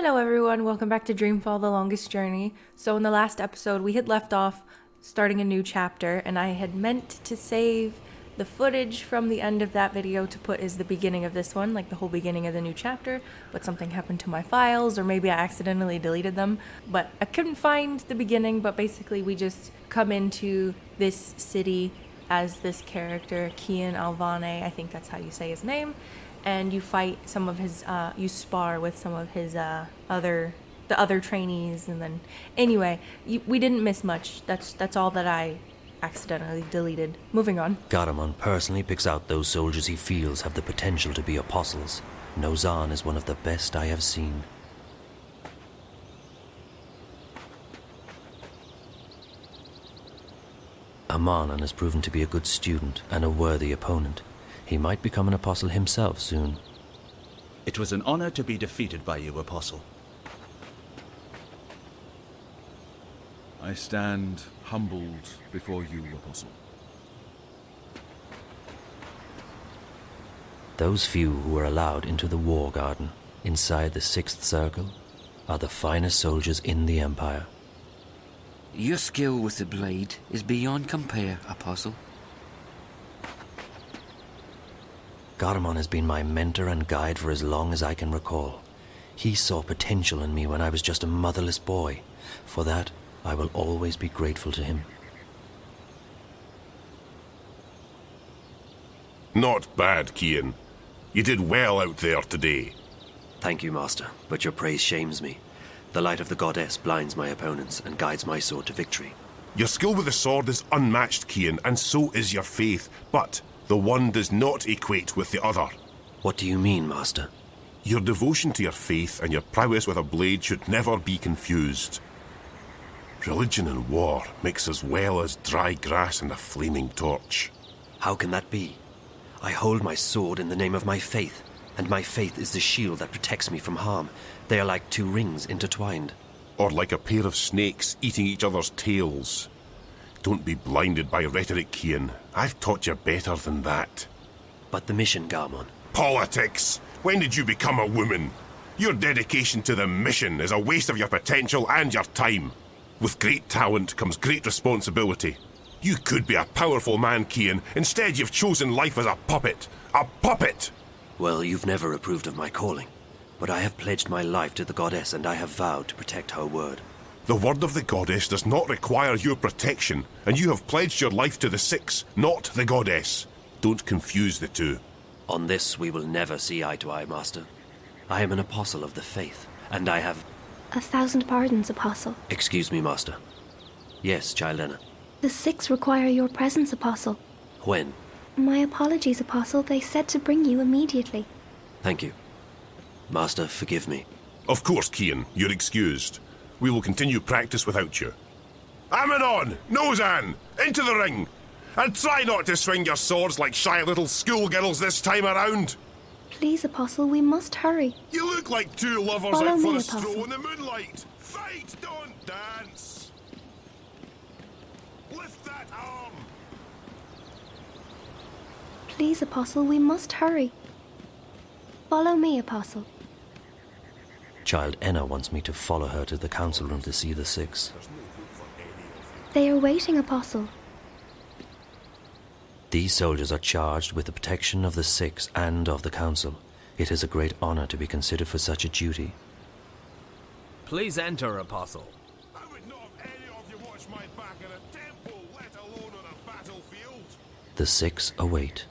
Hello everyone, welcome back to Dreamfall, The Longest Journey. So in the last episode, we had left off starting a new chapter, and I had meant to save the footage from the end of that video to put as the beginning of this one, like the whole beginning of the new chapter, but something happened to my files, or maybe I accidentally deleted them, but I couldn't find the beginning. But basically we just come into this city as this character, Kian Alvane, I think that's how you say his name, and you fight some of his, you spar with some of his other trainees, and then, anyway, we didn't miss much. That's all that I accidentally deleted. Moving on. Garamond personally picks out those soldiers he feels have the potential to be apostles. Nozan is one of the best I have seen. Amanan has proven to be a good student and a worthy opponent. He might become an apostle himself soon. It was an honor to be defeated by you, Apostle. I stand humbled before you, Apostle. Those few who are allowed into the war garden, inside the Sixth Circle, are the finest soldiers in the Empire. Your skill with the blade is beyond compare, Apostle. Garamond has been my mentor and guide for as long as I can recall. He saw potential in me when I was just a motherless boy. For that, I will always be grateful to him. Not bad, Kian. You did well out there today. Thank you, Master, but your praise shames me. The light of the goddess blinds my opponents and guides my sword to victory. Your skill with the sword is unmatched, Kian, and so is your faith, but the one does not equate with the other. What do you mean, Master? Your devotion to your faith and your prowess with a blade should never be confused. Religion and war mix as well as dry grass and a flaming torch. How can that be? I hold my sword in the name of my faith, and my faith is the shield that protects me from harm. They are like two rings intertwined. Or like a pair of snakes eating each other's tails. Don't be blinded by rhetoric, Kian. I've taught you better than that. But the mission, Garamond. Politics! When did you become a woman? Your dedication to the mission is a waste of your potential and your time. With great talent comes great responsibility. You could be a powerful man, Kian. Instead, you've chosen life as a puppet. A puppet! Well, you've never approved of my calling. But I have pledged my life to the goddess, and I have vowed to protect her word. The word of the goddess does not require your protection, and you have pledged your life to the Six, not the goddess. Don't confuse the two. On this, we will never see eye to eye, Master. I am an apostle of the faith, and I have... 1,000 pardons, Apostle. Excuse me, Master. Yes, Child Enna. The Six require your presence, Apostle. When? My apologies, Apostle. They said to bring you immediately. Thank you. Master, forgive me. Of course, Kian, you're excused. We will continue practice without you. Amanon! Nozan! Into the ring! And try not to swing your swords like shy little schoolgirls this time around! Please, Apostle, we must hurry. You look like two lovers Follow out for me, a stroll Apostle. in the moonlight! Fight, don't dance! Lift that arm! Please, Apostle, we must hurry. Follow me, Apostle. Child Enna wants me to follow her to the council room to see the Six. They are waiting, Apostle. These soldiers are charged with the protection of the Six and of the council. It is a great honor to be considered for such a duty. Please enter, Apostle. I would not have any of you watch my back in a temple, let alone on a battlefield. The Six await.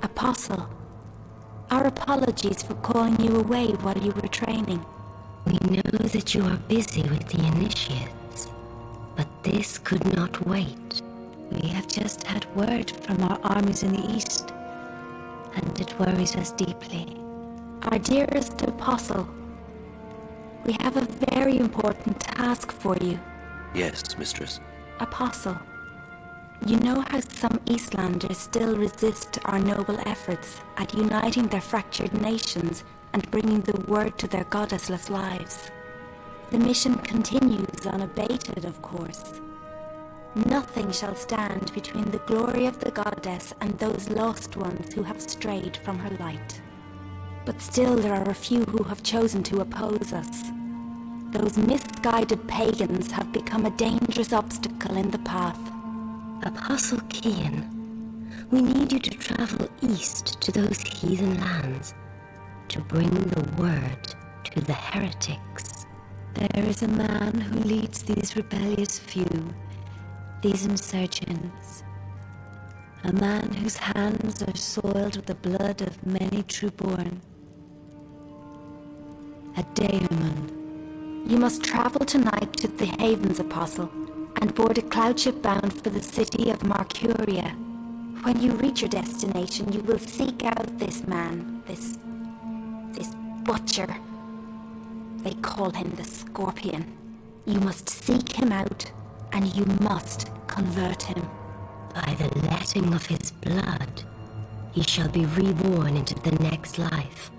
Apostle, our apologies for calling you away while you were training. We know that you are busy with the initiates, but this could not wait. We have just had word from our armies in the east, and it worries us deeply. Our dearest Apostle, we have a very important task for you. Yes, Mistress. Apostle, You know how some Eastlanders still resist our noble efforts at uniting their fractured nations and bringing the word to their goddessless lives. The mission continues unabated, of course. Nothing shall stand between the glory of the goddess and those lost ones who have strayed from her light. But still there are a few who have chosen to oppose us. Those misguided pagans have become a dangerous obstacle in the path. Apostle Kian, we need you to travel east to those heathen lands to bring the word to the heretics. There is a man who leads these rebellious few, these insurgents. A man whose hands are soiled with the blood of many true-born. A daemon. You must travel tonight to the Havens, Apostle, and board a cloud ship bound for the city of Marcuria. When you reach your destination, you will seek out this man, this butcher. They call him the Scorpion. You must seek him out, and you must convert him. By the letting of his blood, he shall be reborn into the next life,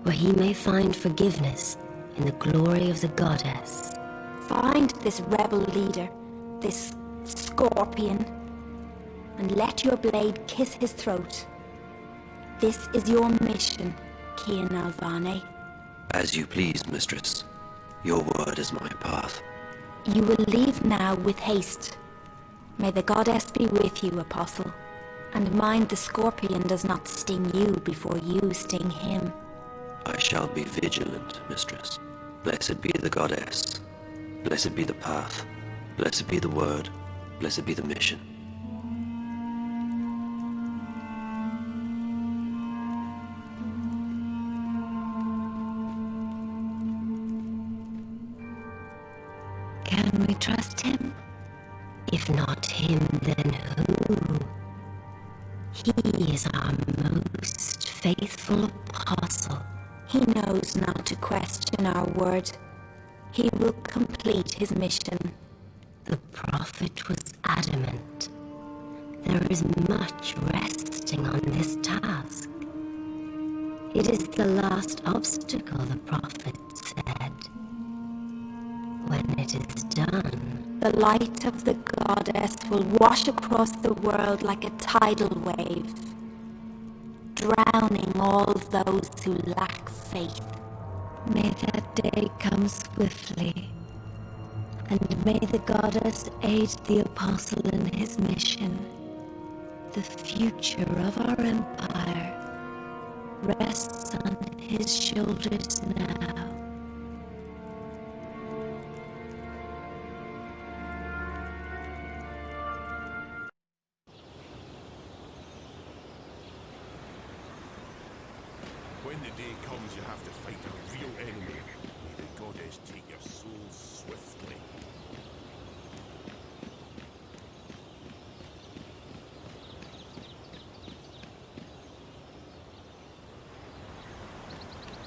where he may find forgiveness in the glory of the goddess. Find this rebel leader, this Scorpion, and let your blade kiss his throat. This is your mission, Kian Alvane. As you please, mistress. Your word is my path. You will leave now with haste. May the goddess be with you, Apostle, and mind the Scorpion does not sting you before you sting him. I shall be vigilant, mistress. Blessed be the goddess. Blessed be the path. Blessed be the word. Blessed be the mission. Can we trust him? If not him, then who? He is our most faithful apostle. He knows not to question our word. He will complete his mission. The prophet was adamant. There is much resting on this task. It is the last obstacle, the prophet said. When it is done, the light of the goddess will wash across the world like a tidal wave, drowning all those who lack faith. May that day come swiftly, and may the goddess aid the apostle in his mission. The future of our empire rests on his shoulders now. When the day comes, you have to fight a real enemy. May the goddess take your soul swiftly.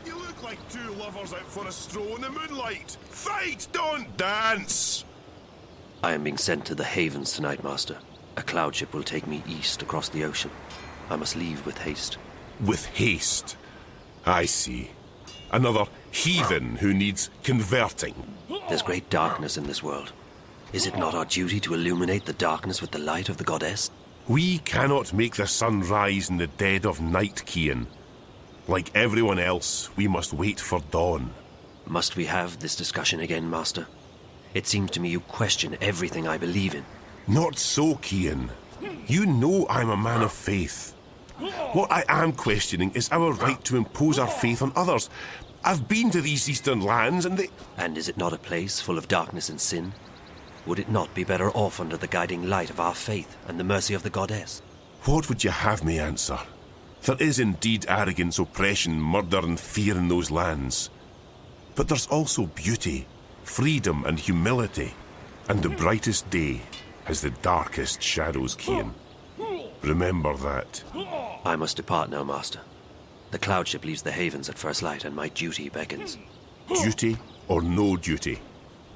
You look like two lovers out for a stroll in the moonlight. Fight, don't dance! I am being sent to the Havens tonight, Master. A cloud ship will take me east across the ocean. I must leave with haste. With haste? I see. Another heathen who needs converting. There's great darkness in this world. Is it not our duty to illuminate the darkness with the light of the goddess? We cannot make the sun rise in the dead of night, Kian. Like everyone else, we must wait for dawn. Must we have this discussion again, Master? It seems to me you question everything I believe in. Not so, Kian. You know I'm a man of faith. What I am questioning is our right to impose our faith on others. I've been to these eastern lands and they... And is it not a place full of darkness and sin? Would it not be better off under the guiding light of our faith and the mercy of the goddess? What would you have me answer? There is indeed arrogance, oppression, murder and fear in those lands. But there's also beauty, freedom and humility. And the brightest day has the darkest shadows, Kian. Remember that. I must depart now, Master. The cloud ship leaves the Havens at first light, and my duty beckons. Duty or no duty?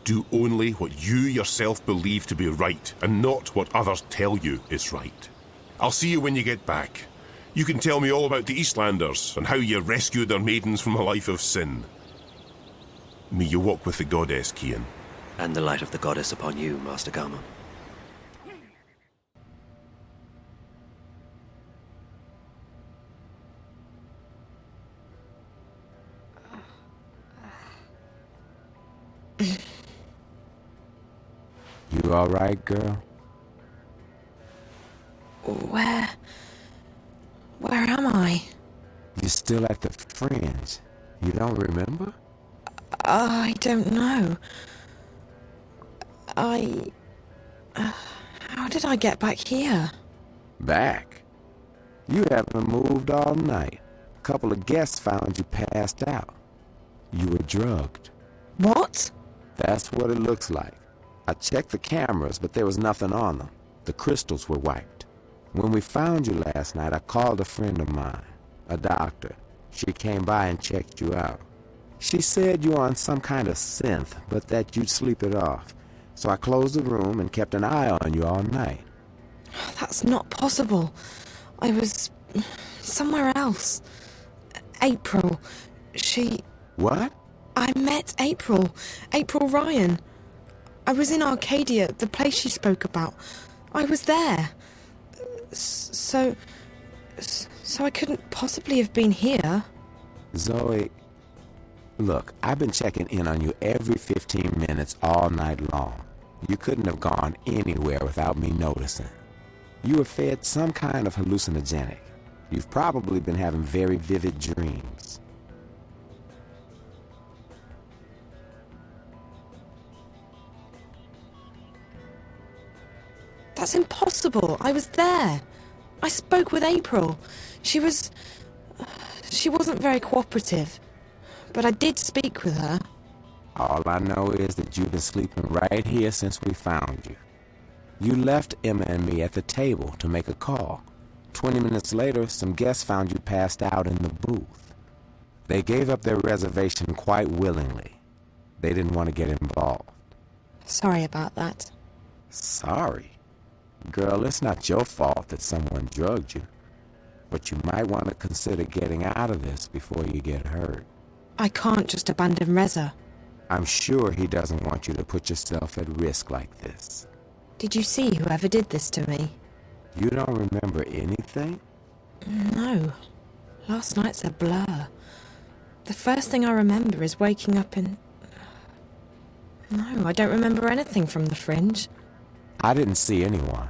Do only what you yourself believe to be right, and not what others tell you is right. I'll see you when you get back. You can tell me all about the Eastlanders, and how you rescued their maidens from a life of sin. May you walk with the goddess, Cian. And the light of the goddess upon you, Master Gama. You all right, girl? Where am I? You still at the fringe. You don't remember? I don't know. How did I get back here? Back? You haven't moved all night. A couple of guests found you passed out. You were drugged. What? That's what it looks like. I checked the cameras, but there was nothing on them. The crystals were wiped. When we found you last night, I called a friend of mine, a doctor. She came by and checked you out. She said you were on some kind of synth, but that you'd sleep it off. So I closed the room and kept an eye on you all night. That's not possible. I was somewhere else. April. She... What? I met April. April Ryan. I was in Arcadia, the place she spoke about. I was there. So I couldn't possibly have been here. Zoe, look, I've been checking in on you every 15 minutes all night long. You couldn't have gone anywhere without me noticing. You were fed some kind of hallucinogenic. You've probably been having very vivid dreams. That's impossible. I was there. I spoke with April. She wasn't very cooperative. But I did speak with her. All I know is that you've been sleeping right here since we found you. You left Emma and me at the table to make a call. 20 minutes later, some guests found you passed out in the booth. They gave up their reservation quite willingly. They didn't want to get involved. Sorry about that. Sorry? Girl, it's not your fault that someone drugged you. But you might want to consider getting out of this before you get hurt. I can't just abandon Reza. I'm sure he doesn't want you to put yourself at risk like this. Did you see whoever did this to me? You don't remember anything? No. Last night's a blur. The first thing I remember is waking up in... No, I don't remember anything from the fringe. I didn't see anyone.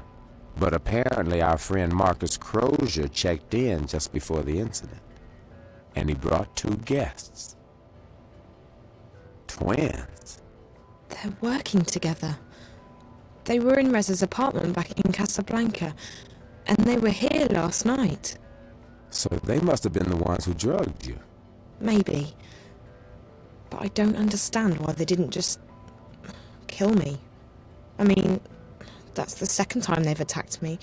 But apparently our friend Marcus Crozier checked in just before the incident. And he brought 2 guests. Twins. They're working together. They were in Reza's apartment back in Casablanca, and they were here last night. So they must have been the ones who drugged you. Maybe. But I don't understand why they didn't just... kill me. I mean, that's the second time they've attacked me,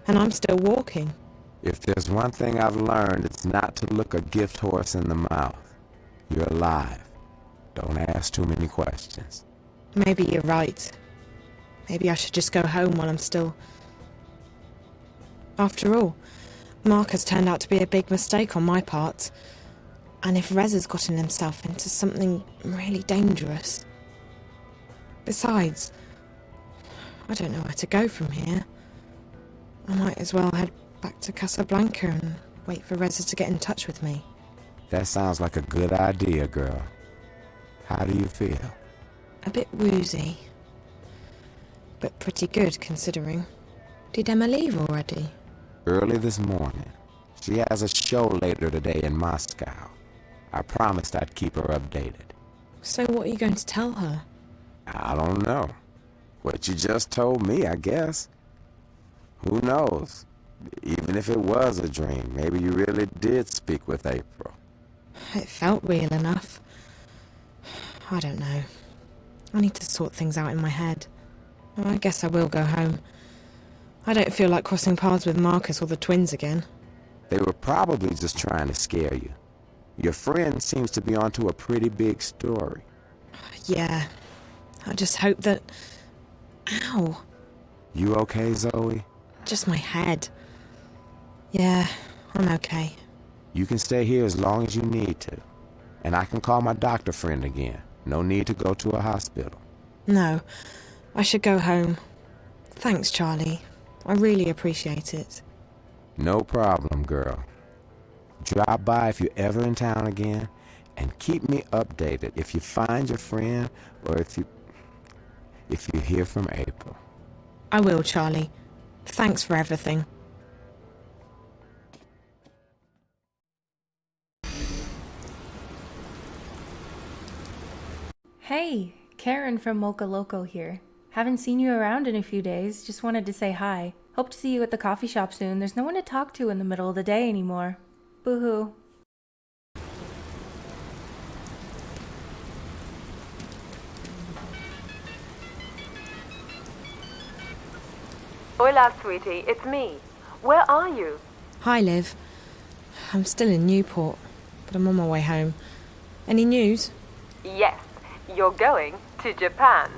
and I'm still walking. If there's one thing I've learned, it's not to look a gift horse in the mouth. You're alive. Don't ask too many questions. Maybe you're right. Maybe I should just go home while I'm still... After all, Marcus turned out to be a big mistake on my part. And if Reza's gotten himself into something really dangerous... Besides, I don't know where to go from here. I might as well head back to Casablanca and wait for Reza to get in touch with me. That sounds like a good idea, girl. How do you feel? A bit woozy. But pretty good, considering. Did Emma leave already? Early this morning. She has a show later today in Moscow. I promised I'd keep her updated. So what are you going to tell her? I don't know. What you just told me, I guess. Who knows? Even if it was a dream, maybe you really did speak with April. It felt real enough. I don't know. I need to sort things out in my head. I guess I will go home. I don't feel like crossing paths with Marcus or the twins again. They were probably just trying to scare you. Your friend seems to be onto a pretty big story. Yeah, I just hope that... Ow. You okay, Zoe? Just my head. Yeah, I'm okay. You can stay here as long as you need to. And I can call my doctor friend again. No need to go to a hospital. No, I should go home. Thanks, Charlie. I really appreciate it. No problem, girl. Drop by if you're ever in town again, and keep me updated if you find your friend or if you hear from April. I will, Charlie. Thanks for everything. Hey, Karen from Mocha Loco here. Haven't seen you around in a few days, just wanted to say hi. Hope to see you at the coffee shop soon. There's no one to talk to in the middle of the day anymore. Boo-hoo. Hola, sweetie, it's me. Where are you? Hi, Liv. I'm still in Newport, but I'm on my way home. Any news? Yes, you're going to Japan.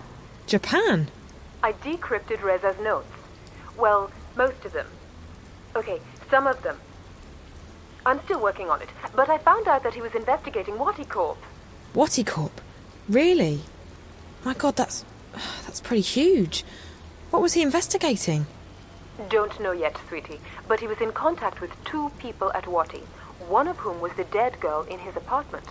Japan? I decrypted Reza's notes. Well, most of them. Okay, some of them. I'm still working on it, but I found out that he was investigating WATI Corp. WATI Corp? Really? My God, that's pretty huge. What was he investigating? Don't know yet, sweetie, but he was in contact with 2 people at WATI, one of whom was the dead girl in his apartment.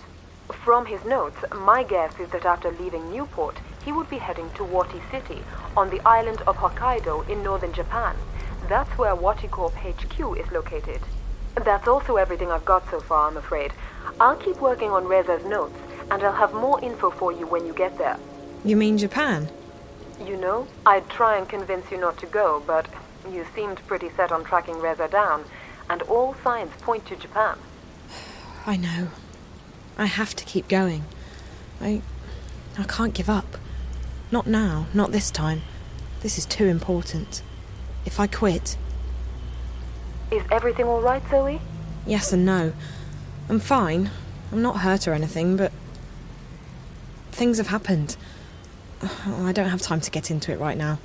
From his notes, my guess is that after leaving Newport, he would be heading to WATI City, on the island of Hokkaido in northern Japan. That's where WATI Corp HQ is located. That's also everything I've got so far, I'm afraid. I'll keep working on Reza's notes, and I'll have more info for you when you get there. You mean Japan? You know, I'd try and convince you not to go, but you seemed pretty set on tracking Reza down, and all signs point to Japan. I know. I have to keep going. I can't give up. Not now, not this time. This is too important. If I quit... Is everything all right, Zoe? Yes and no. I'm fine. I'm not hurt or anything, but... things have happened. Oh, I don't have time to get into it right now.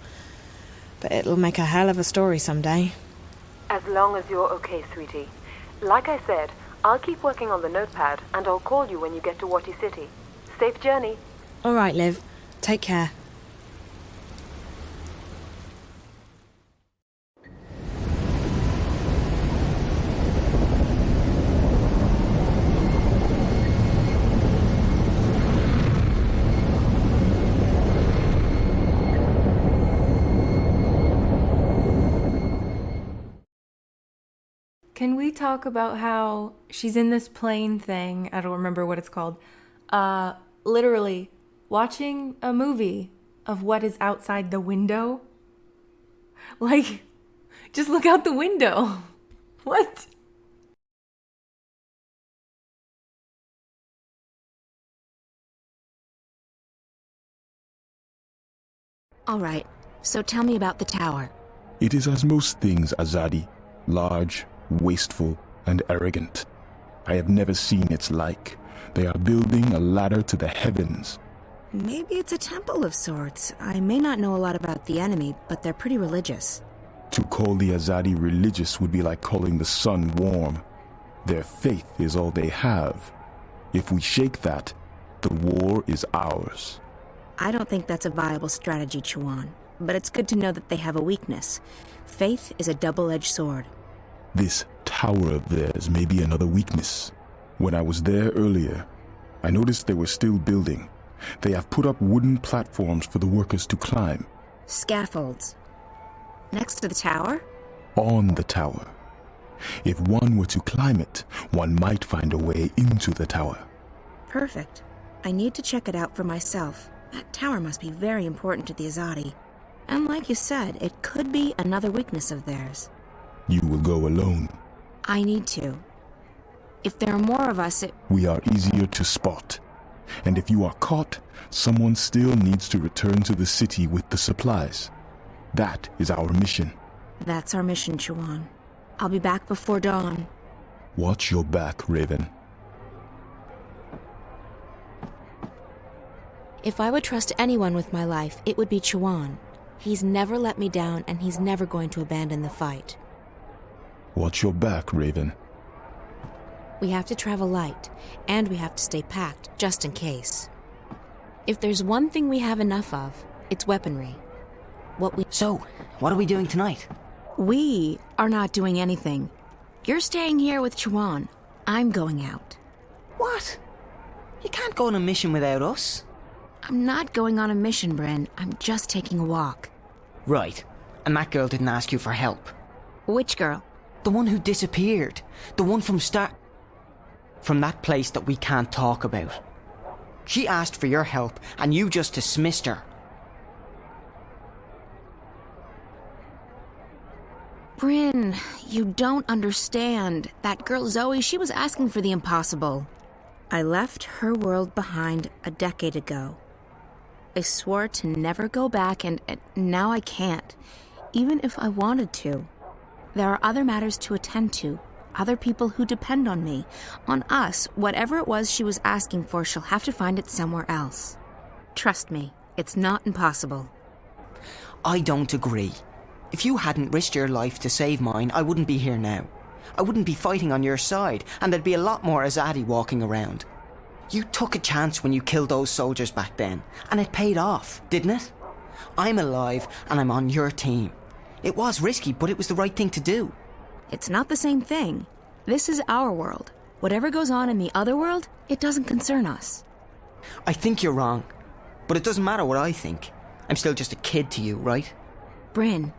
But it'll make a hell of a story someday. As long as you're okay, sweetie. Like I said, I'll keep working on the notepad, and I'll call you when you get to WATI City. Safe journey. All right, Liv. Take care. Can we talk about how she's in this plane thing? I don't remember what it's called. Literally watching a movie of what is outside the window. Like, just look out the window. What? All right, so tell me about the tower. It is as most things, Azadi. Large, wasteful, and arrogant. I have never seen its like. They are building a ladder to the heavens. Maybe it's a temple of sorts. I may not know a lot about the enemy, but they're pretty religious. To call the Azadi religious would be like calling the sun warm. Their faith is all they have. If we shake that, the war is ours. I don't think that's a viable strategy, Chuan. But it's good to know that they have a weakness. Faith is a double-edged sword. This tower of theirs may be another weakness. When I was there earlier, I noticed they were still building. They have put up wooden platforms for the workers to climb. Scaffolds. Next to the tower? On the tower. If one were to climb it, one might find a way into the tower. Perfect. I need to check it out for myself. That tower must be very important to the Azadi. And like you said, it could be another weakness of theirs. You will go alone. I need to. If there are more of us, We are easier to spot. And if you are caught, someone still needs to return to the city with the supplies. That is our mission. That's our mission, Chuan. I'll be back before dawn. Watch your back, Raven. If I would trust anyone with my life, it would be Chuan. He's never let me down, and he's never going to abandon the fight. Watch your back, Raven. We have to travel light, and we have to stay packed, just in case. If there's one thing we have enough of, it's weaponry. So, what are we doing tonight? We are not doing anything. You're staying here with Chuan. I'm going out. What? You can't go on a mission without us. I'm not going on a mission, Bryn. I'm just taking a walk. Right. And that girl didn't ask you for help. Which girl? The one who disappeared. The one from that place that we can't talk about. She asked for your help, and you just dismissed her. Bryn, you don't understand. That girl Zoe, she was asking for the impossible. I left her world behind a decade ago. I swore to never go back, and now I can't, even if I wanted to. There are other matters to attend to, other people who depend on me, on us. Whatever it was she was asking for, she'll have to find it somewhere else. Trust me, it's not impossible. I don't agree. If you hadn't risked your life to save mine, I wouldn't be here now. I wouldn't be fighting on your side, and there'd be a lot more Azadi walking around. You took a chance when you killed those soldiers back then, and it paid off, didn't it? I'm alive, and I'm on your team. It was risky, but it was the right thing to do. It's not the same thing. This is our world. Whatever goes on in the other world, it doesn't concern us. I think you're wrong, but it doesn't matter what I think. I'm still just a kid to you, right? Bryn!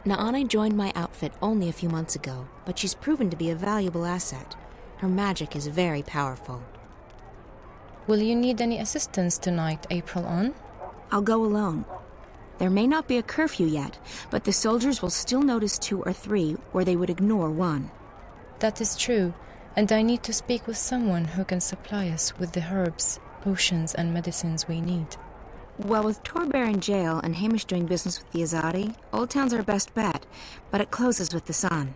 Naane joined my outfit only a few months ago, but she's proven to be a valuable asset. Her magic is very powerful. Will you need any assistance tonight, April on? I'll go alone. There may not be a curfew yet, but the soldiers will still notice 2 or 3 where they would ignore 1. That is true, and I need to speak with someone who can supply us with the herbs, potions, and medicines we need. Well, with Torbear in jail and Hamish doing business with the Azadi, Old Town's our best bet, but it closes with the sun.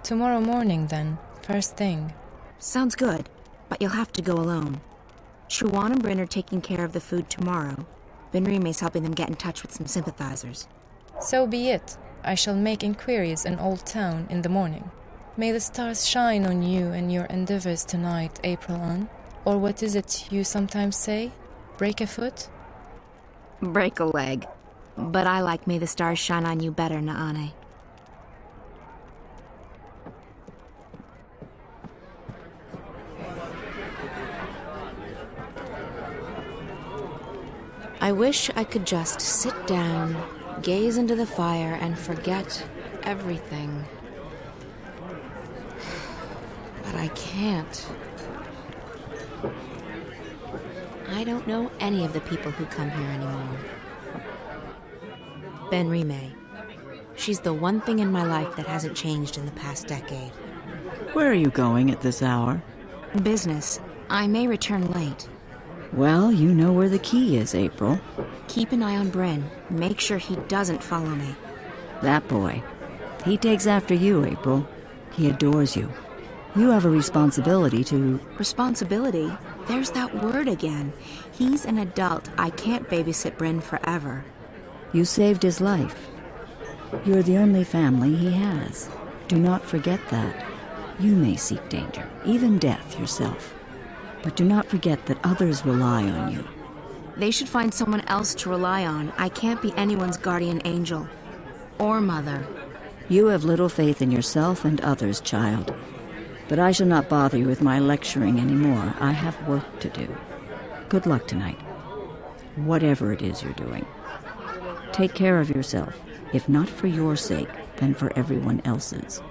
Tomorrow morning, then, first thing. Sounds good, but you'll have to go alone. Chuan and Bryn are taking care of the food tomorrow. Benrime's helping them get in touch with some sympathizers. So be it. I shall make inquiries in Old Town in the morning. May the stars shine on you and your endeavors tonight, April on. Or what is it you sometimes say? Break a foot? Break a leg. But I like May the Stars Shine on You better, Naane. I wish I could just sit down, gaze into the fire, and forget everything. But I can't. I don't know any of the people who come here anymore. Benrime. She's the one thing in my life that hasn't changed in the past decade. Where are you going at this hour? Business. I may return late. Well, you know where the key is, April. Keep an eye on Bryn. Make sure he doesn't follow me. That boy. He takes after you, April. He adores you. You have a responsibility to... Responsibility? There's that word again. He's an adult. I can't babysit Bryn forever. You saved his life. You're the only family he has. Do not forget that. You may seek danger, even death yourself. But do not forget that others rely on you. They should find someone else to rely on. I can't be anyone's guardian angel. Or mother. You have little faith in yourself and others, child. But I shall not bother you with my lecturing anymore. I have work to do. Good luck tonight. Whatever it is you're doing. Take care of yourself, if not for your sake, then for everyone else's.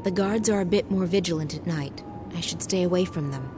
The guards are a bit more vigilant at night. I should stay away from them.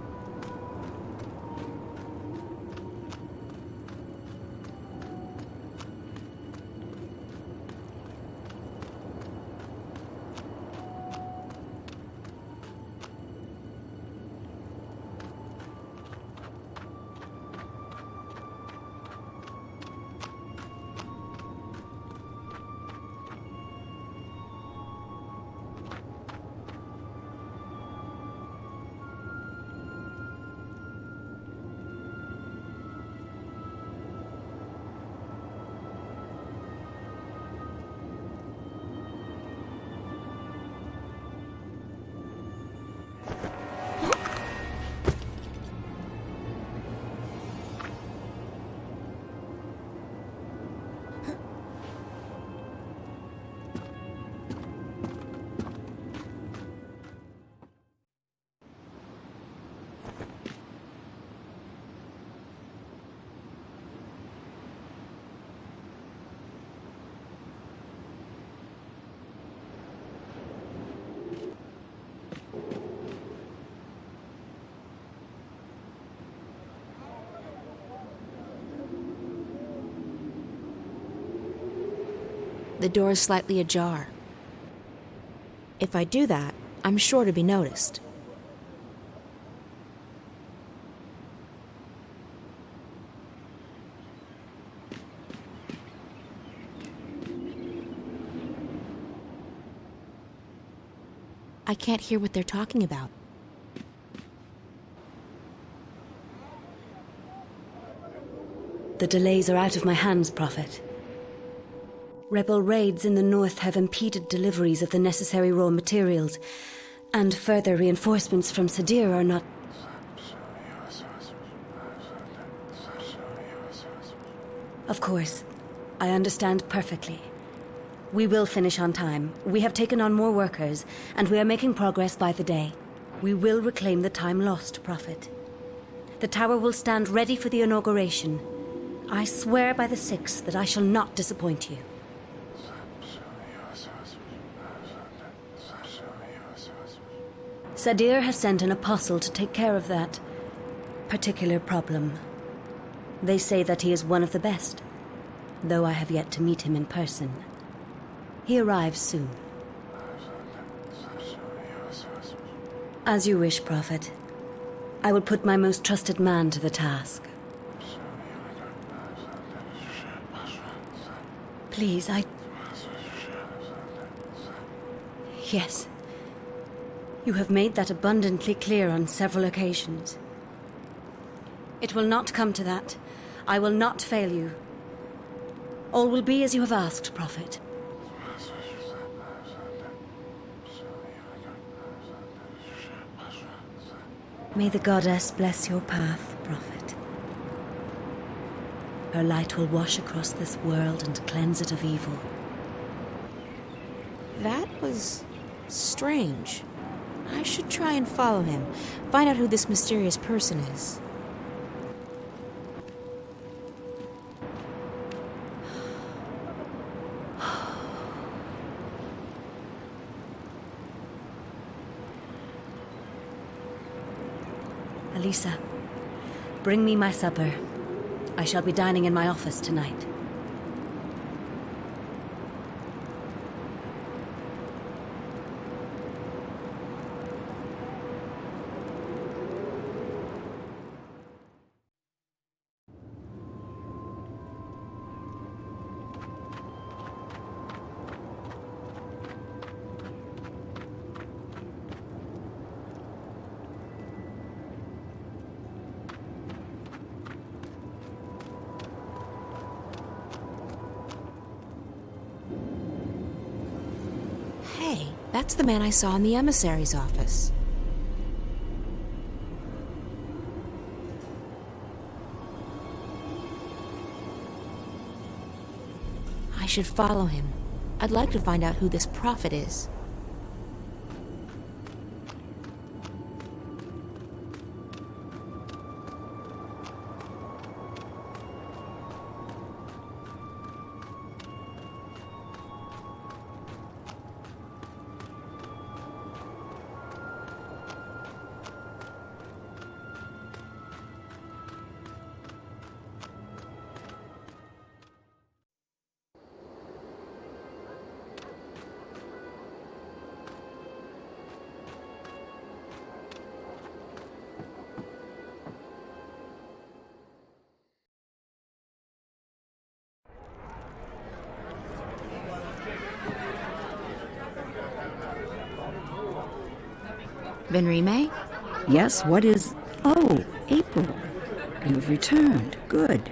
The door is slightly ajar. If I do that, I'm sure to be noticed. I can't hear what they're talking about. The delays are out of my hands, Prophet. Rebel raids in the north have impeded deliveries of the necessary raw materials, and further reinforcements from Sadir are not... Of course, I understand perfectly. We will finish on time. We have taken on more workers, and we are making progress by the day. We will reclaim the time lost, Prophet. The tower will stand ready for the inauguration. I swear by the Six that I shall not disappoint you. Sadir has sent an apostle to take care of that particular problem. They say that he is one of the best, though I have yet to meet him in person. He arrives soon. As you wish, Prophet. I will put my most trusted man to the task. Please, Yes. You have made that abundantly clear on several occasions. It will not come to that. I will not fail you. All will be as you have asked, Prophet. May the goddess bless your path, Prophet. Her light will wash across this world and cleanse it of evil. That was strange. I should try and follow him, find out who this mysterious person is. Elisa, bring me my supper. I shall be dining in my office tonight. Hey, that's the man I saw in the emissary's office. I should follow him. I'd like to find out who this prophet is. Benrime? Yes, what is... Oh, April. You've returned. Good.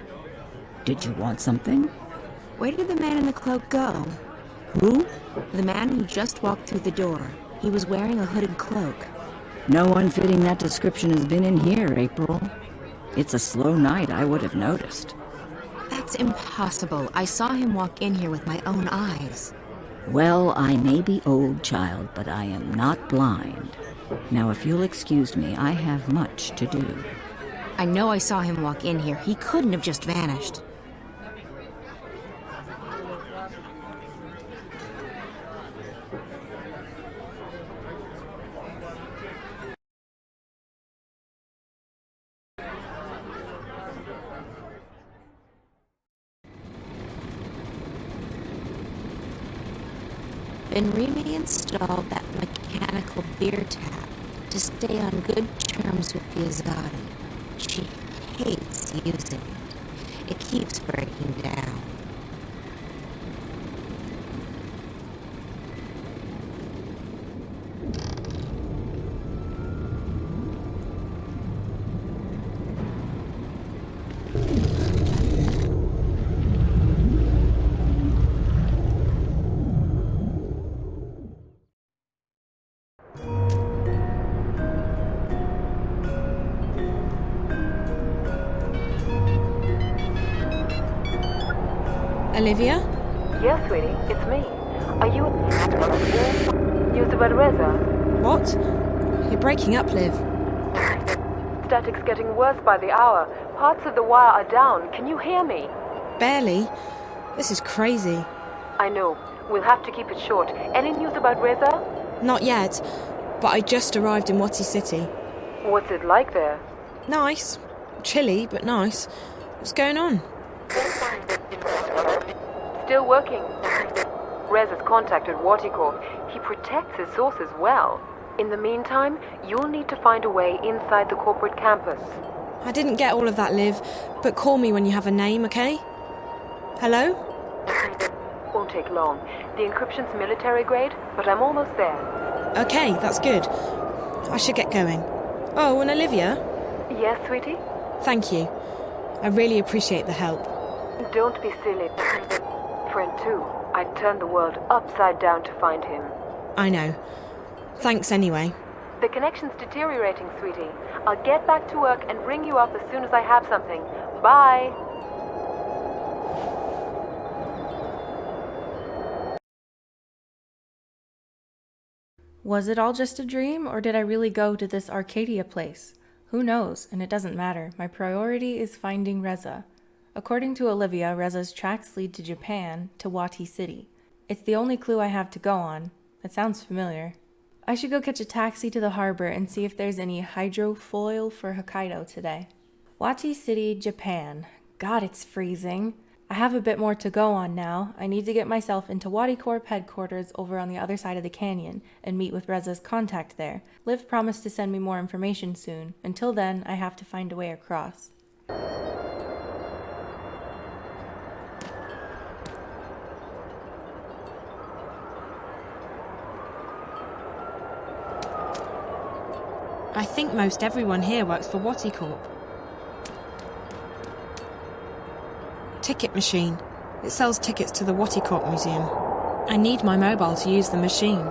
Did you want something? Where did the man in the cloak go? Who? The man who just walked through the door. He was wearing a hooded cloak. No one fitting that description has been in here, April. It's a slow night, I would have noticed. That's impossible. I saw him walk in here with my own eyes. Well, I may be old, child, but I am not blind. Now, if you'll excuse me, I have much to do. I know I saw him walk in here. He couldn't have just vanished. Benrime installed that mechanical beer tap to stay on good terms with the Azadi. She hates using it. It keeps breaking down. Olivia? Yes, sweetie, it's me. Are you... Josabrean? What? You're breaking up, Liv. Static's getting worse by the hour. Parts of the wire are down. Can you hear me? Barely. This is crazy. I know. We'll have to keep it short. Any news about Reza? Not yet, but I just arrived in Wati City. What's it like there? Nice. Chilly, but nice. What's going on? Still working. Reza's contacted WATI Corp. He protects his sources well. In the meantime, you'll need to find a way inside the corporate campus. I didn't get all of that, Liv, but call me when you have a name, okay? Hello? Won't take long. The encryption's military grade, but I'm almost there. Okay, that's good. I should get going. Oh, and Olivia? Yes, sweetie? Thank you. I really appreciate the help. Don't be silly. Friend too. I'd turn the world upside down to find him. I know. Thanks anyway. The connection's deteriorating, sweetie. I'll get back to work and ring you up as soon as I have something. Bye! Was it all just a dream, or did I really go to this Arcadia place? Who knows, and it doesn't matter. My priority is finding Reza. According to Olivia, Reza's tracks lead to Japan, to Wati City. It's the only clue I have to go on. It sounds familiar. I should go catch a taxi to the harbor and see if there's any hydrofoil for Hokkaido today. Wati City, Japan. God, it's freezing. I have a bit more to go on now. I need to get myself into WATI Corp headquarters over on the other side of the canyon and meet with Reza's contact there. Liv promised to send me more information soon. Until then, I have to find a way across. I think most everyone here works for WATI Corp. Ticket machine. It sells tickets to the WATI Corp Museum. I need my mobile to use the machine.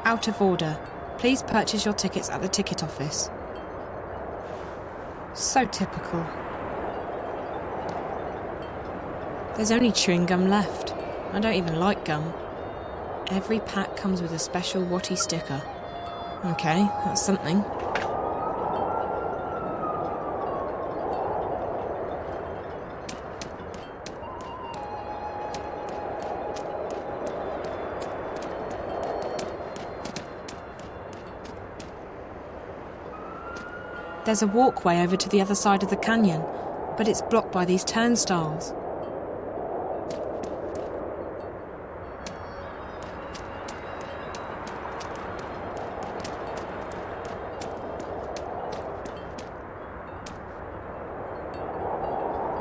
Out of order. Please purchase your tickets at the ticket office. So typical. There's only chewing gum left. I don't even like gum. Every pack comes with a special WATI sticker. Okay, that's something. There's a walkway over to the other side of the canyon, but it's blocked by these turnstiles.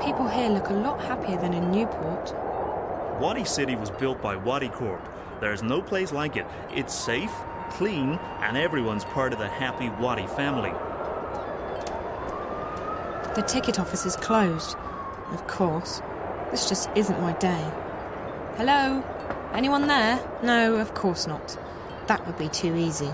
People here look a lot happier than in Newport. WATI City was built by WATI Corp. There's no place like it. It's safe, clean, and everyone's part of the happy WATI family. The ticket office is closed. Of course. This just isn't my day. Hello? Anyone there? No, of course not. That would be too easy.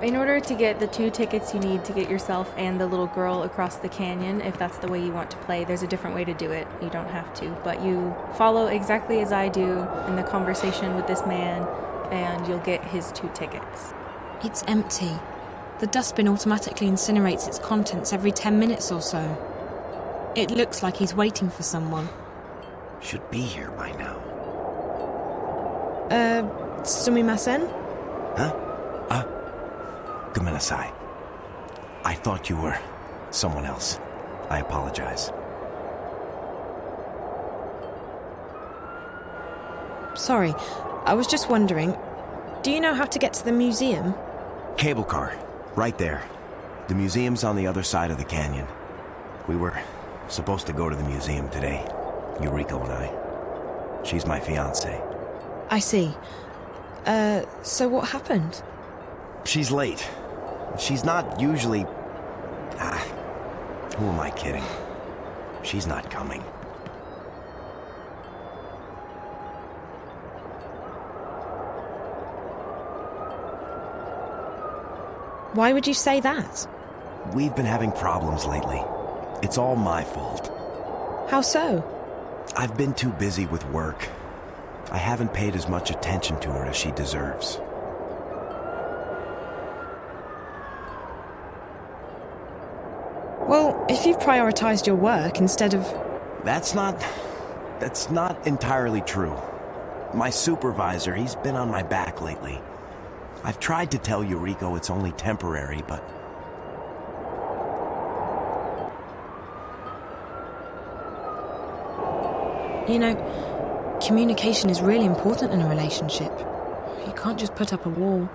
In order to get the 2 tickets you need to get yourself and the little girl across the canyon, if that's the way you want to play, there's a different way to do it. You don't have to, but you follow exactly as I do in the conversation with this man, and you'll get his 2 tickets. It's empty. The dustbin automatically incinerates its contents every 10 minutes or so. It looks like he's waiting for someone. Should be here by now. Sumimasen? Huh? Gomenasai. I thought you were someone else. I apologize. Sorry, I was just wondering, do you know how to get to the museum? Cable car. Right there. The museum's on the other side of the canyon. We were supposed to go to the museum today, Yuriko and I. She's my fiancée. I see. So what happened? She's late. She's not usually... who am I kidding? She's not coming. Why would you say that? We've been having problems lately. It's all my fault. How so? I've been too busy with work. I haven't paid as much attention to her as she deserves. Well, if you've prioritized your work instead of... That's not entirely true. My supervisor, he's been on my back lately. I've tried to tell Yuriko it's only temporary, but... You know, communication is really important in a relationship. You can't just put up a wall.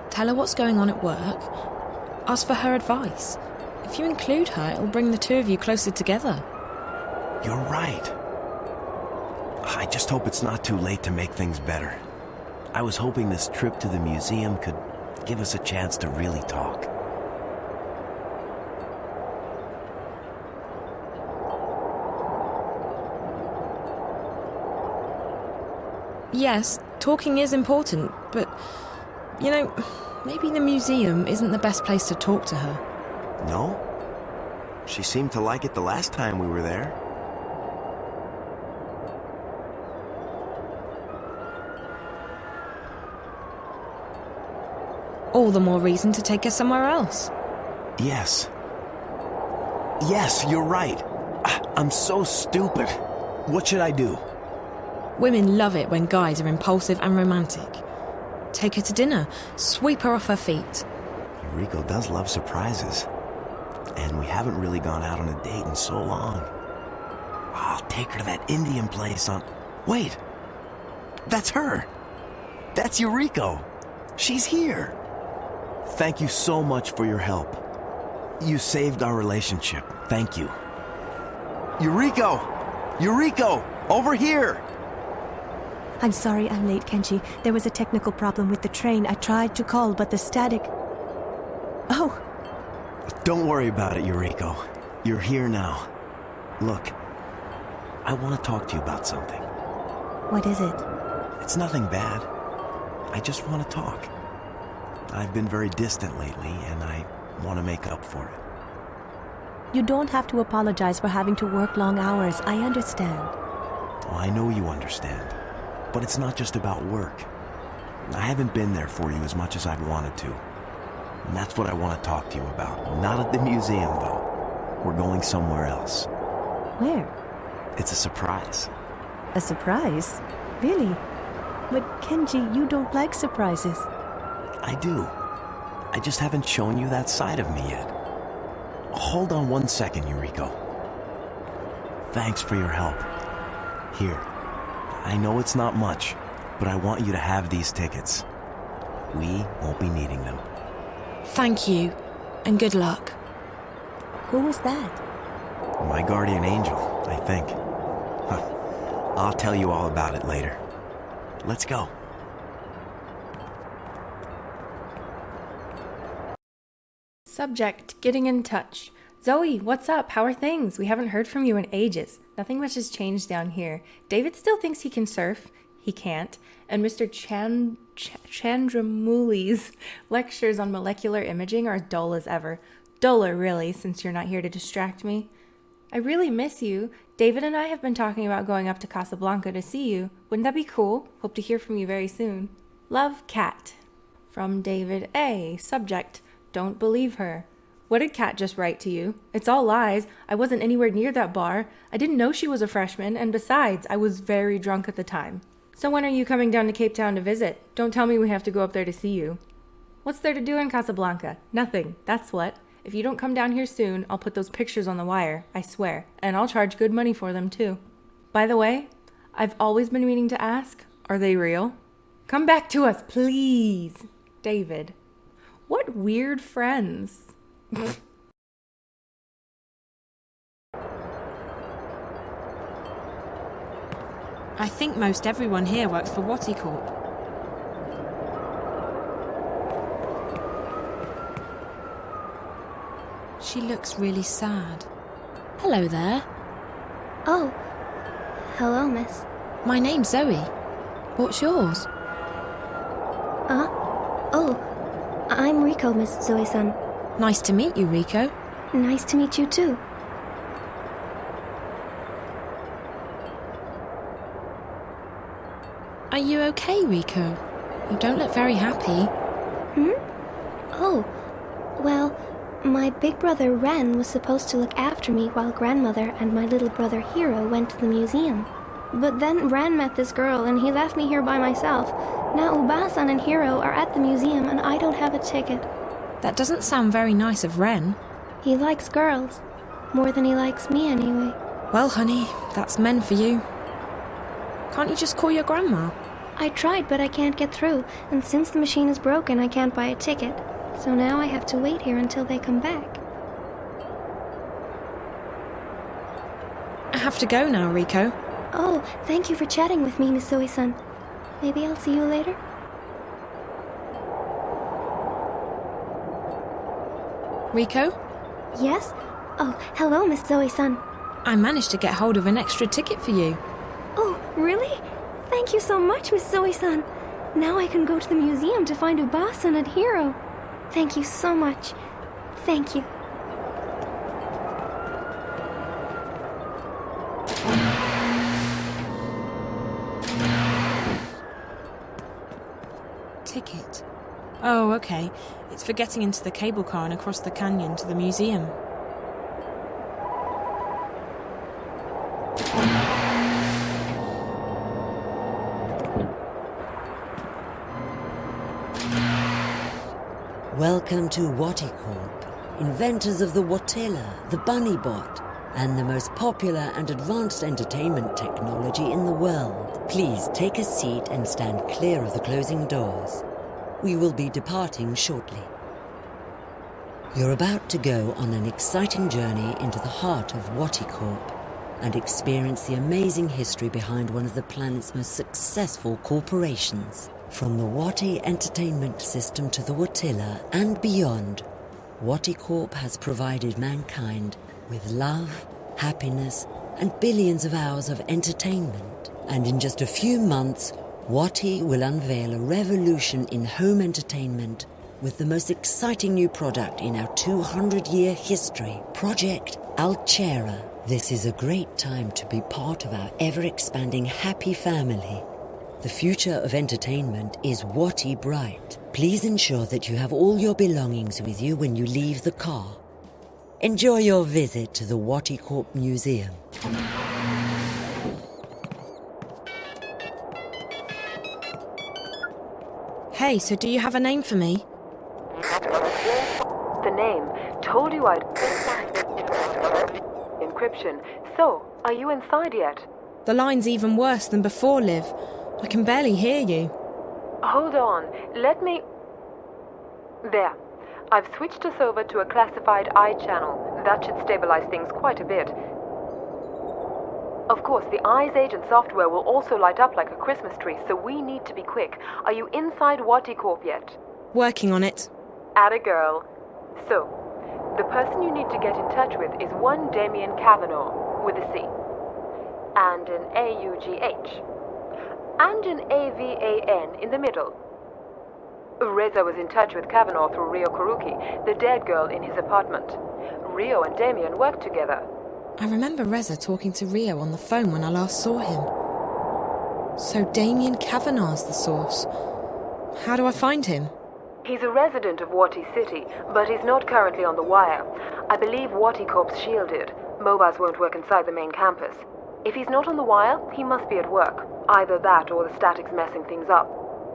Tell her what's going on at work. Ask for her advice. If you include her, it'll bring the 2 of you closer together. You're right. I just hope it's not too late to make things better. I was hoping this trip to the museum could give us a chance to really talk. Yes, talking is important, but, you know, maybe the museum isn't the best place to talk to her. No? She seemed to like it the last time we were there. All the more reason to take her somewhere else. Yes. Yes, you're right. I'm so stupid. What should I do? Women love it when guys are impulsive and romantic. Take her to dinner. Sweep her off her feet. Yuriko does love surprises. And we haven't really gone out on a date in so long. I'll take her to that Indian place on... Wait! That's her! That's Yuriko! She's here! Thank you so much for your help. You saved our relationship. Thank you. Yuriko! Yuriko! Over here! I'm sorry I'm late, Kenji. There was a technical problem with the train. I tried to call, but the static... Oh! Don't worry about it, Yuriko. You're here now. Look, I want to talk to you about something. What is it? It's nothing bad. I just want to talk. I've been very distant lately, and I want to make up for it. You don't have to apologize for having to work long hours. I understand. Well, I know you understand. But it's not just about work. I haven't been there for you as much as I'd wanted to. And that's what I want to talk to you about. Not at the museum, though. We're going somewhere else. Where? It's a surprise. A surprise? Really? But Kenji, you don't like surprises. I do. I just haven't shown you that side of me yet. Hold on 1 second, Yuriko. Thanks for your help. Here. I know it's not much, but I want you to have these tickets. We won't be needing them. Thank you, and good luck. Who was that? My guardian angel, I think. Huh. I'll tell you all about it later. Let's go. Subject, getting in touch. Zoe, what's up? How are things? We haven't heard from you in ages. Nothing much has changed down here. David still thinks he can surf. He can't. And Mr. Chandramouli's lectures on molecular imaging are dull as ever. Duller, really, since you're not here to distract me. I really miss you. David and I have been talking about going up to Casablanca to see you. Wouldn't that be cool? Hope to hear from you very soon. Love, Kat. From David A. Subject, don't believe her. What did Kat just write to you? It's all lies. I wasn't anywhere near that bar. I didn't know she was a freshman, and besides, I was very drunk at the time. So when are you coming down to Cape Town to visit? Don't tell me we have to go up there to see you. What's there to do in Casablanca? Nothing, that's what. If you don't come down here soon, I'll put those pictures on the wire, I swear. And I'll charge good money for them, too. By the way, I've always been meaning to ask, are they real? Come back to us, please. David. What weird friends. I think most everyone here works for WATI Corp. She looks really sad. Hello there. Oh, hello, miss. My name's Zoe. What's yours? Oh, I'm Rico, Miss Zoe-san. Nice to meet you, Rico. Nice to meet you, too. Are you okay, Rico? You don't look very happy. Oh, well, my big brother Ren was supposed to look after me while grandmother and my little brother Hiro went to the museum. But then Ren met this girl and he left me here by myself. Now Uba-san and Hiro are at the museum and I don't have a ticket. That doesn't sound very nice of Ren. He likes girls. More than he likes me, anyway. Well, honey, that's men for you. Can't you just call your grandma? I tried, but I can't get through. And since the machine is broken, I can't buy a ticket. So now I have to wait here until they come back. I have to go now, Rico. Oh, thank you for chatting with me, Miss Zoe-san. Maybe I'll see you later? Rico? Yes? Oh, hello, Miss Zoe-san. I managed to get hold of an extra ticket for you. Oh, really? Thank you so much, Miss Zoe-san. Now I can go to the museum to find Uba-san and Hiro. Thank you so much. Thank you. Ticket? Oh, okay. It's for getting into the cable car and across the canyon to the museum. Welcome to WATI Corp, inventors of the Watilla, the Bunny Bot, and the most popular and advanced entertainment technology in the world. Please take a seat and stand clear of the closing doors. We will be departing shortly. You're about to go on an exciting journey into the heart of WATI Corp and experience the amazing history behind one of the planet's most successful corporations. From the WATI entertainment system to the Watilla and beyond, WATI Corp has provided mankind with love, happiness, and billions of hours of entertainment. And in just a few months, WATI will unveil a revolution in home entertainment with the most exciting new product in our 200-year history, Project Altera. This is a great time to be part of our ever-expanding happy family. The future of entertainment is WATI Bright. Please ensure that you have all your belongings with you when you leave the car. Enjoy your visit to the WATI Corp Museum. Hey, so do you have a name for me? The name. Told you I'd... Encryption. So, are you inside yet? The line's even worse than before, Liv. I can barely hear you. Hold on. Let me... There. I've switched us over to a classified I channel. That should stabilize things quite a bit. Of course, the Eyes Agent software will also light up like a Christmas tree, so we need to be quick. Are you inside WATI Corp yet? Working on it. Atta girl. So, the person you need to get in touch with is one Damien Kavanaugh, with a C. And an A-U-G-H. And an A-V-A-N in the middle. Reza was in touch with Kavanaugh through Rio Karuki, the dead girl in his apartment. Rio and Damien worked together. I remember Reza talking to Rio on the phone when I last saw him. So Damien Kavanagh's the source. How do I find him? He's a resident of Wati City, but he's not currently on the wire. I believe WATI Corp's shielded. Mobiles won't work inside the main campus. If he's not on the wire, he must be at work. Either that or the static's messing things up.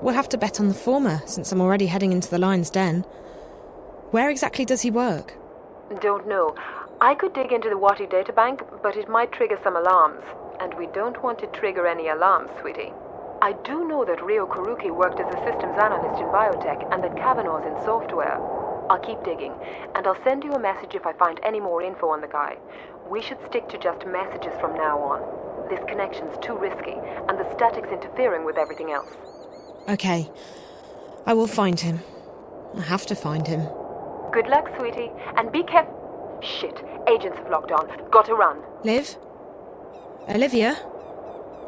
We'll have to bet on the former, since I'm already heading into the lion's den. Where exactly does he work? Don't know. I could dig into the Wati databank, but it might trigger some alarms. And we don't want to trigger any alarms, sweetie. I do know that Rio Karuki worked as a systems analyst in biotech and that Kavanaugh's in software. I'll keep digging, and I'll send you a message if I find any more info on the guy. We should stick to just messages from now on. This connection's too risky, and the static's interfering with everything else. Okay. I will find him. I have to find him. Good luck, sweetie, and be careful. Shit, agents have locked on. Got to run. Liv? Olivia?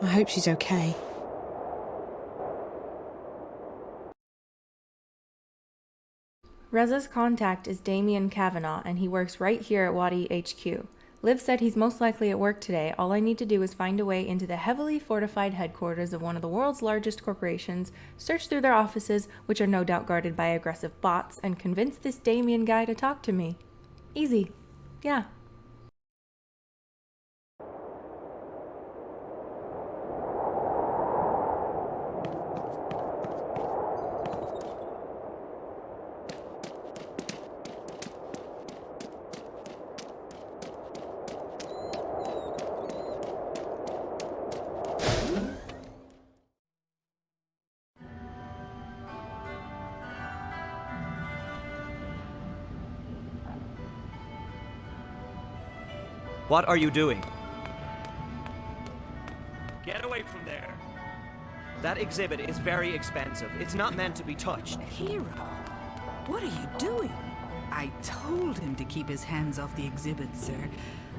I hope she's okay. Reza's contact is Damien Kavanaugh, and he works right here at WATI HQ. Liv said he's most likely at work today. All I need to do is find a way into the heavily fortified headquarters of one of the world's largest corporations, search through their offices, which are no doubt guarded by aggressive bots, and convince this Damien guy to talk to me. Easy. Yeah. What are you doing? Get away from there. That exhibit is very expensive. It's not meant to be touched. Hero, what are you doing? I told him to keep his hands off the exhibit, sir.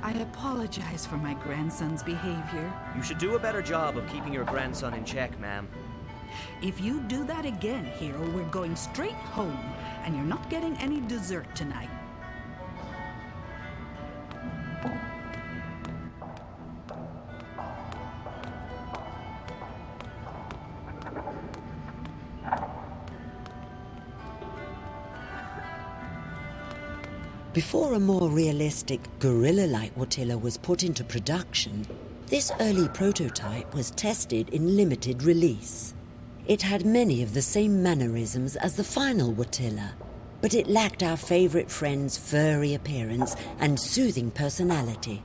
I apologize for my grandson's behavior. You should do a better job of keeping your grandson in check, ma'am. If you do that again, Hero, we're going straight home, and you're not getting any dessert tonight. Before a more realistic, gorilla-like Watilla was put into production, this early prototype was tested in limited release. It had many of the same mannerisms as the final Watilla, but it lacked our favorite friend's furry appearance and soothing personality.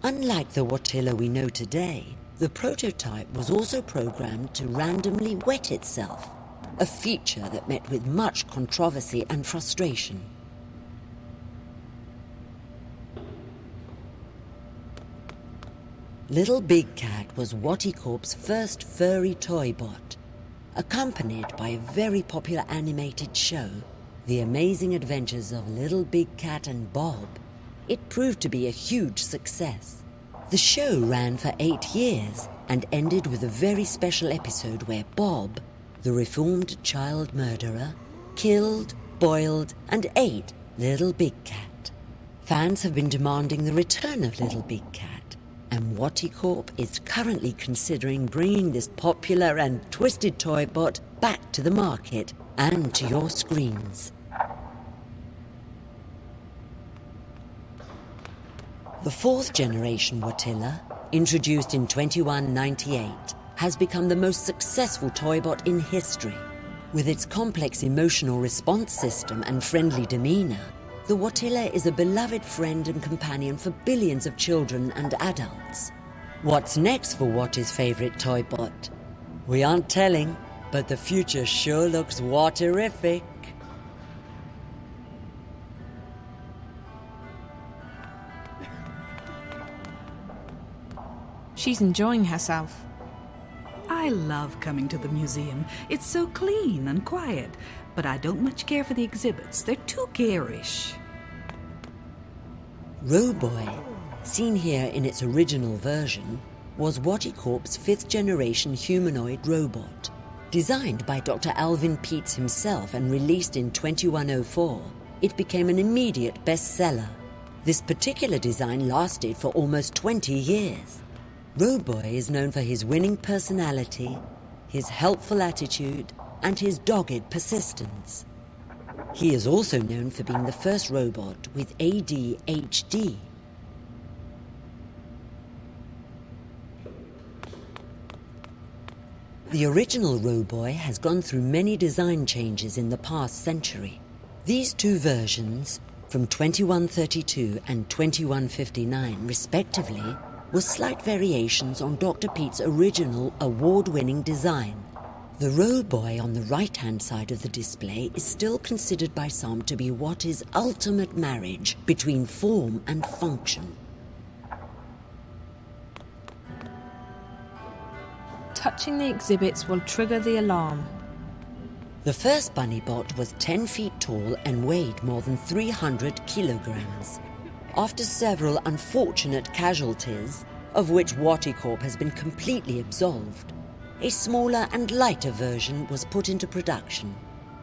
Unlike the Watilla we know today, the prototype was also programmed to randomly wet itself, a feature that met with much controversy and frustration. Little Big Cat was WATI Corp's first furry toy bot, accompanied by a very popular animated show, The Amazing Adventures of Little Big Cat and Bob. It proved to be a huge success. The show ran for 8 years and ended with a very special episode where Bob, the reformed child murderer, killed, boiled, and ate Little Big Cat. Fans have been demanding the return of Little Big Cat, and WATI Corp is currently considering bringing this popular and twisted toy bot back to the market and to your screens. The 4th generation Watilla, introduced in 2198, has become the most successful toy bot in history. With its complex emotional response system and friendly demeanor, the Watilla is a beloved friend and companion for billions of children and adults. What's next for Wati's favorite toy bot? We aren't telling, but the future sure looks Waterific. She's enjoying herself. I love coming to the museum. It's so clean and quiet, but I don't much care for the exhibits. They're too garish. Roboy, seen here in its original version, was WATI Corp's 5th generation humanoid robot. Designed by Dr. Alvin Peets himself and released in 2104, it became an immediate bestseller. This particular design lasted for almost 20 years. Roboy is known for his winning personality, his helpful attitude, and his dogged persistence. He is also known for being the first robot with ADHD. The original Roboy has gone through many design changes in the past century. These two versions, from 2132 and 2159 respectively, were slight variations on Dr. Peets' original award-winning design. The Roboy on the right-hand side of the display is still considered by some to be WATI's ultimate marriage between form and function. Touching the exhibits will trigger the alarm. The first Bunnybot was 10 feet tall and weighed more than 300 kilograms. After several unfortunate casualties, of which WATI Corp has been completely absolved, a smaller and lighter version was put into production.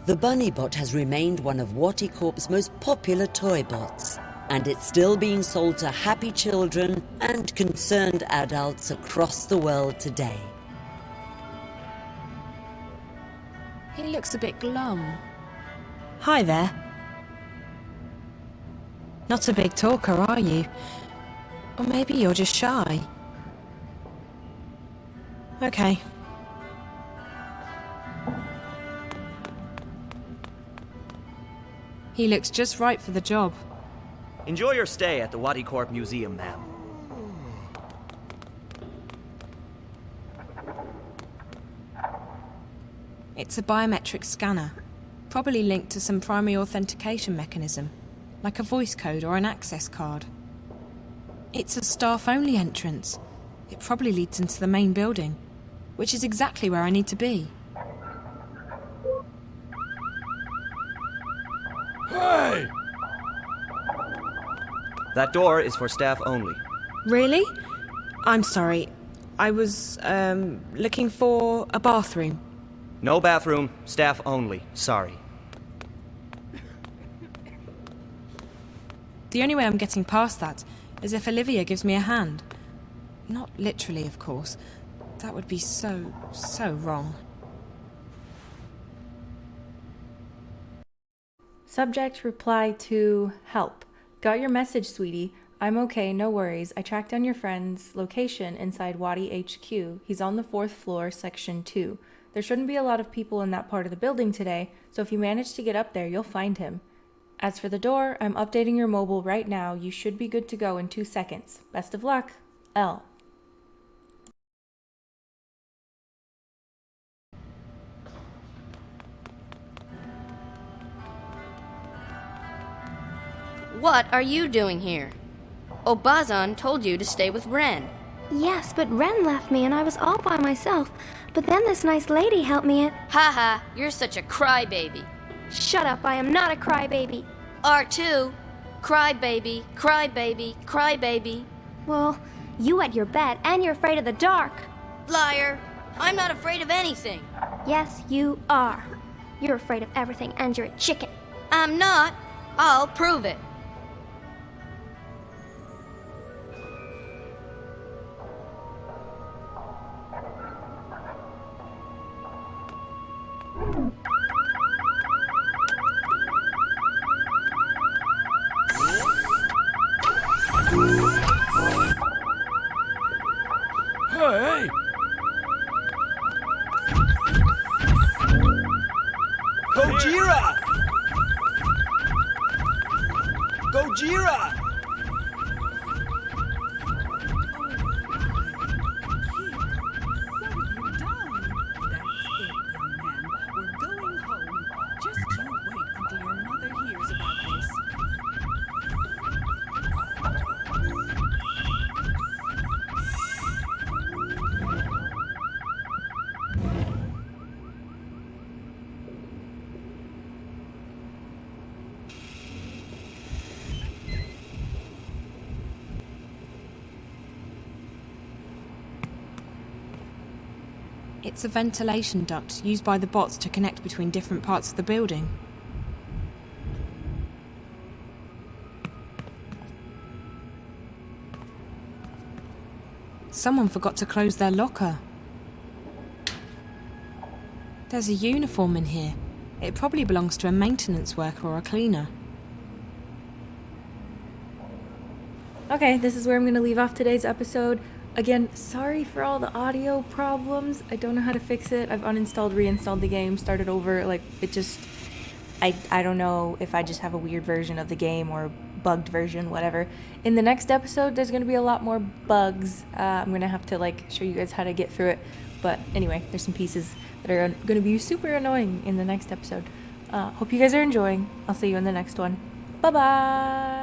The Bunnybot has remained one of WATI Corp's most popular toy bots, and it's still being sold to happy children and concerned adults across the world today. He looks a bit glum. Hi there. Not a big talker, are you? Or maybe you're just shy. Okay. He looks just right for the job. Enjoy your stay at the WATI Corp Museum, ma'am. It's a biometric scanner, probably linked to some primary authentication mechanism, like a voice code or an access card. It's a staff-only entrance. It probably leads into the main building, which is exactly where I need to be. Hey! That door is for staff only. Really? I'm sorry. I was, looking for a bathroom. No bathroom, staff only. Sorry. The only way I'm getting past that is if Olivia gives me a hand. Not literally, of course. That would be so wrong. Subject reply to help. Got your message, sweetie. I'm okay, no worries. I tracked down your friend's location inside WATI HQ. He's on the 4th floor, section 2. There shouldn't be a lot of people in that part of the building today, so if you manage to get up there, you'll find him. As for the door, I'm updating your mobile right now. You should be good to go in 2 seconds. Best of luck, L. What are you doing here? Obazan told you to stay with Ren. Yes, but Ren left me and I was all by myself. But then this nice lady helped me at... Haha, you're such a crybaby. Shut up, I am not a crybaby. R2, crybaby, crybaby, crybaby. Well, you wet your bed and you're afraid of the dark. Liar, I'm not afraid of anything. Yes, you are. You're afraid of everything and you're a chicken. I'm not. I'll prove it. Hey! Gojira! Gojira! It's a ventilation duct used by the bots to connect between different parts of the building. Someone forgot to close their locker. There's a uniform in here. It probably belongs to a maintenance worker or a cleaner. Okay, this is where I'm going to leave off today's episode. Again, sorry for all the audio problems. I don't know how to fix it. I've uninstalled, reinstalled the game, started over. Like, it just... I don't know if I just have a weird version of the game or bugged version, whatever. In the next episode, there's going to be a lot more bugs. I'm going to have to, like, show you guys how to get through it. But anyway, there's some pieces that are going to be super annoying in the next episode. Hope you guys are enjoying. I'll see you in the next one. Bye-bye!